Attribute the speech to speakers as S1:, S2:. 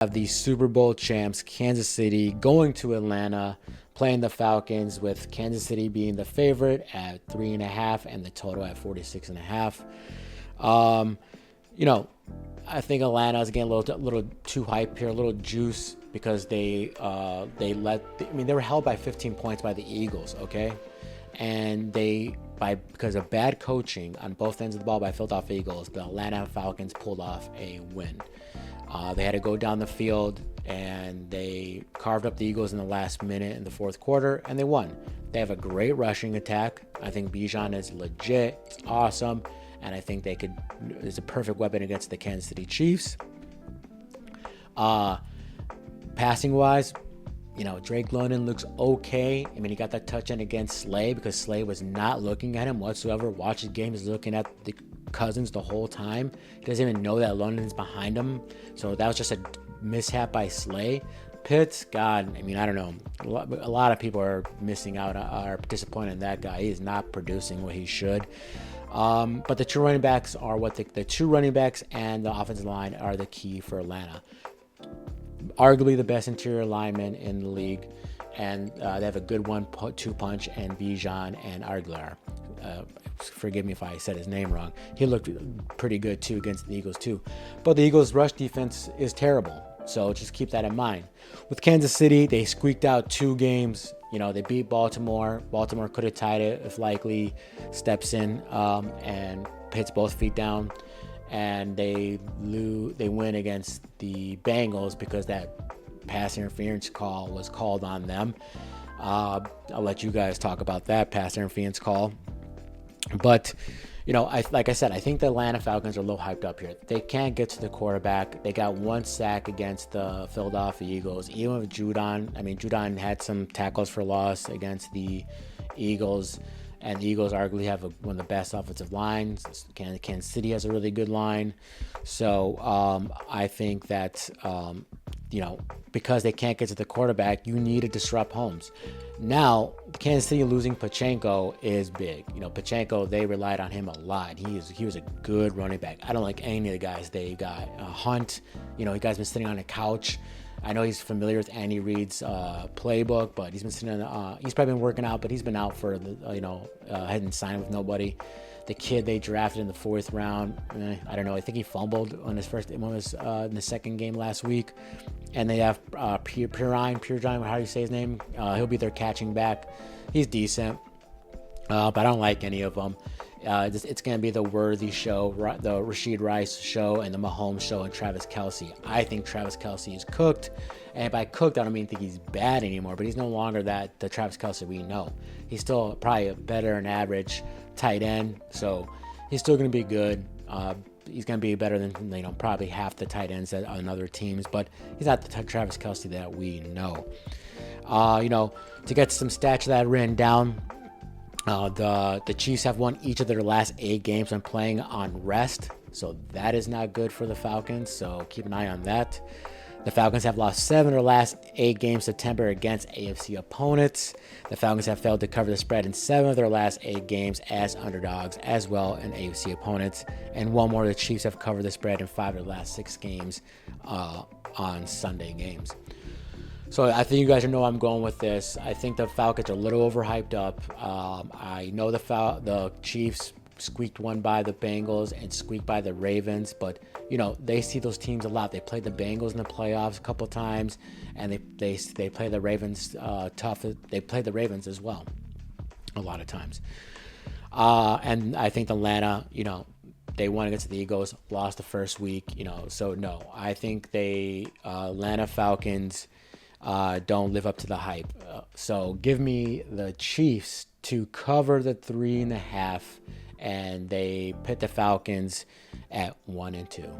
S1: have the Super Bowl champs, Kansas City, going to Atlanta, playing the Falcons, with Kansas City being the favorite at 3.5 and the total at 46.5. You know, I think Atlanta is getting a little too hype here, a little juice, because they were held by 15 points by the Eagles, okay, and because of bad coaching on both ends of the ball by Philadelphia Eagles, the Atlanta Falcons pulled off a win. They had to go down the field, and they carved up the Eagles in the last minute in the fourth quarter, and they won. They have a great rushing attack. I think Bijan is legit. It's awesome. And I think it's a perfect weapon against the Kansas City Chiefs. Passing wise, Drake London looks okay. I mean, he got that touchdown against Slay because Slay was not looking at him whatsoever. Watch his game, he's looking at the Cousins the whole time. He doesn't even know that London's behind him. So that was just a mishap by Slay. Pitts, God, I mean, I don't know. A lot of people are missing out, are disappointed in that guy. He is not producing what he should. But the two running backs are the two running backs and the offensive line are the key for Atlanta. Arguably the best interior lineman in the league, and they have a good 1-2 punch and Bijan and Aguilar. Forgive me if I said his name wrong. He looked pretty good too against the Eagles too. But the Eagles' rush defense is terrible, so just keep that in mind. With Kansas City, they squeaked out 2 games. They beat Baltimore. Baltimore could have tied it if Likely steps in and hits both feet down. And they win against the Bengals because that pass interference call was called on them. I'll let you guys talk about that pass interference call. But, like I said, I think the Atlanta Falcons are a little hyped up here. They can't get to the quarterback. They got 1 sack against the Philadelphia Eagles. Even with Judon had some tackles for loss against the Eagles. And the Eagles arguably have one of the best offensive lines. Kansas City has a really good line. So I think that, because they can't get to the quarterback, you need to disrupt Holmes. Now, Kansas City losing Pachenko is big. Pachenko, they relied on him a lot. He was a good running back. I don't like any of the guys they got. Hunt, he guy's been sitting on a couch. I know he's familiar with Andy Reid's playbook, but he's been sitting he's probably been working out, but he's been out for hadn't signed with nobody. The kid they drafted in the 4th round, I don't know. I think he fumbled on his first in the second game last week. And they have Pirine, how do you say his name? He'll be their catching back. He's decent, but I don't like any of them. It's going to be the Worthy show, the Rashid Rice show, and the Mahomes show, and Travis Kelce. I think Travis Kelce is cooked. And by cooked, I don't mean think he's bad anymore, but he's no longer the Travis Kelce we know. He's still probably a better than average tight end, so he's still going to be good. He's going to be better than probably half the tight ends on other teams, but he's not the Travis Kelce that we know. To get some stats that I written down, the Chiefs have won each of their last 8 games when playing on rest, so that is not good for the Falcons, so keep an eye on that. The Falcons have lost 7 of their last 8 games September against AFC opponents. The Falcons have failed to cover the spread in 7 of their last 8 games as underdogs as well in AFC opponents. And one more, the Chiefs have covered the spread in 5 of their last 6 games on Sunday games. So I think you guys know where I'm going with this. I think the Falcons are a little overhyped up. I know the Chiefs squeaked one by the Bengals and squeaked by the Ravens, but they see those teams a lot. They played the Bengals in the playoffs a couple times, and they play the Ravens tough. They play the Ravens as well a lot of times. And I think Atlanta, they won against the Eagles, lost the first week, so no, I think Atlanta Falcons don't live up to the hype. So give me the Chiefs to cover the 3.5, and they put the Falcons at 1-2.